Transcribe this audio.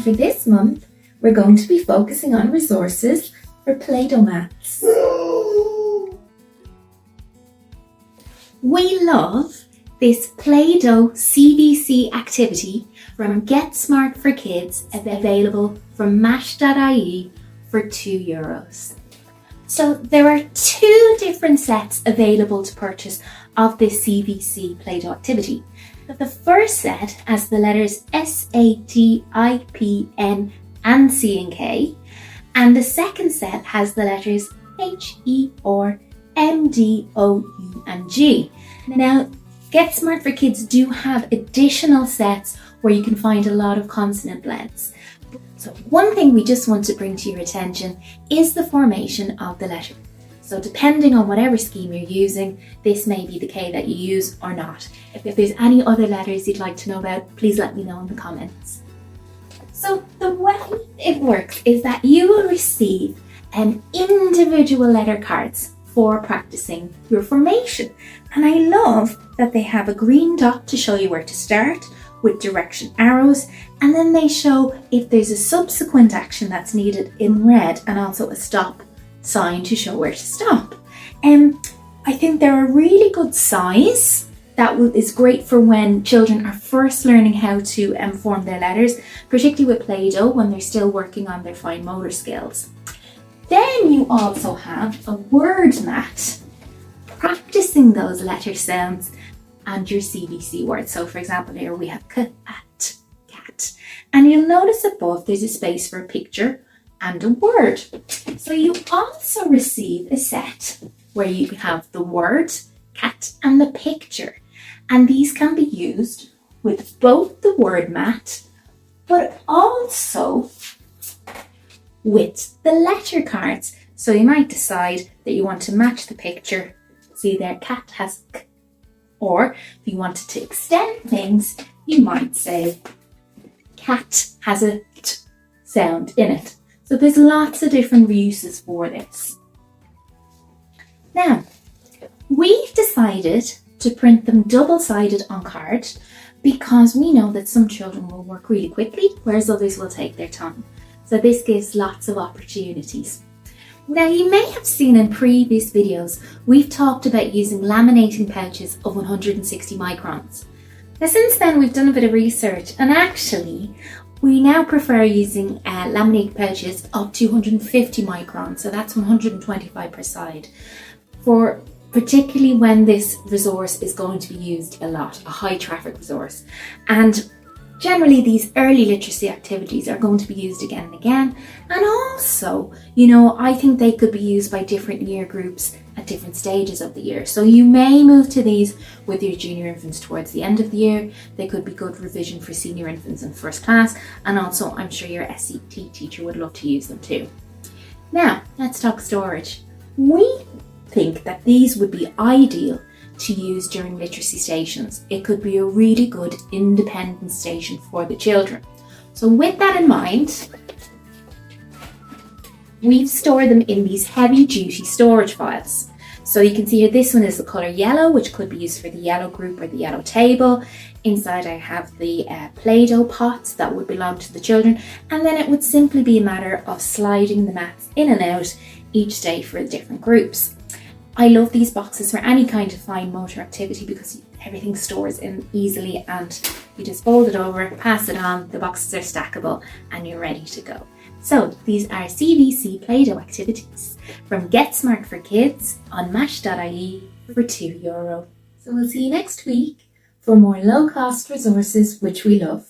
And for this month, we're going to be focusing on resources for Playdough maths. We love this Playdough CVC activity from Getsmart4kids, available from Mash.ie for €2. So there are 2 different sets available to purchase of this CVC Playdough activity. The first set has the letters S, A, T, I, P, N and C and K, and the second set has the letters H, E, R, M, D, O, U and G. Now, Getsmart4kids do have additional sets where you can find a lot of consonant blends. So one thing we just want to bring to your attention is the formation of the letter. So depending on whatever scheme you're using, this may be the K that you use or not. If there's any other letters you'd like to know about, please let me know in the comments. So the way it works is that you will receive individual letter cards for practicing your formation. And I love that they have a green dot to show you where to start with direction arrows, and then they show if there's a subsequent action that's needed in red, and also a stop sign to show where to stop. I think they're a really good size that is great for when children are first learning how to form their letters, particularly with Playdough when they're still working on their fine motor skills. Then you also have a word mat practicing those letter sounds and your CVC words. So for example, here we have cat, cat. And you'll notice above there's a space for a picture and a word. So you also receive a set where you can have the word, cat and the picture. And these can be used with both the word mat, but also with the letter cards. So you might decide that you want to match the picture. See there, cat has k. Or if you wanted to extend things, you might say cat has a t sound in it. So there's lots of different uses for this. Now, we've decided to print them double-sided on card because we know that some children will work really quickly, whereas others will take their time. So this gives lots of opportunities. Now, you may have seen in previous videos, we've talked about using laminating pouches of 160 microns. Now, since then, we've done a bit of research, and actually, we now prefer using laminated pouches of 250 microns, so that's 125 per side, for particularly when this resource is going to be used a lot, a high traffic resource. And generally, these early literacy activities are going to be used again and again. And also, I think they could be used by different year groups at different stages of the year. So you may move to these with your junior infants towards the end of the year. They could be good revision for senior infants in first class. And also, I'm sure your SET teacher would love to use them too. Now, let's talk storage. We think that these would be ideal to use during literacy stations. It could be a really good independent station for the children. So with that in mind, we've stored them in these heavy duty storage files. So you can see here, this one is the colour yellow, which could be used for the yellow group or the yellow table. Inside I have the Playdough pots that would belong to the children, and then it would simply be a matter of sliding the mats in and out each day for the different groups. I love these boxes for any kind of fine motor activity because everything stores in easily and you just fold it over, pass it on, the boxes are stackable and you're ready to go. So these are CVC Playdough activities from Getsmart4kids on Mash.ie for €2. So we'll see you next week for more low-cost resources which we love.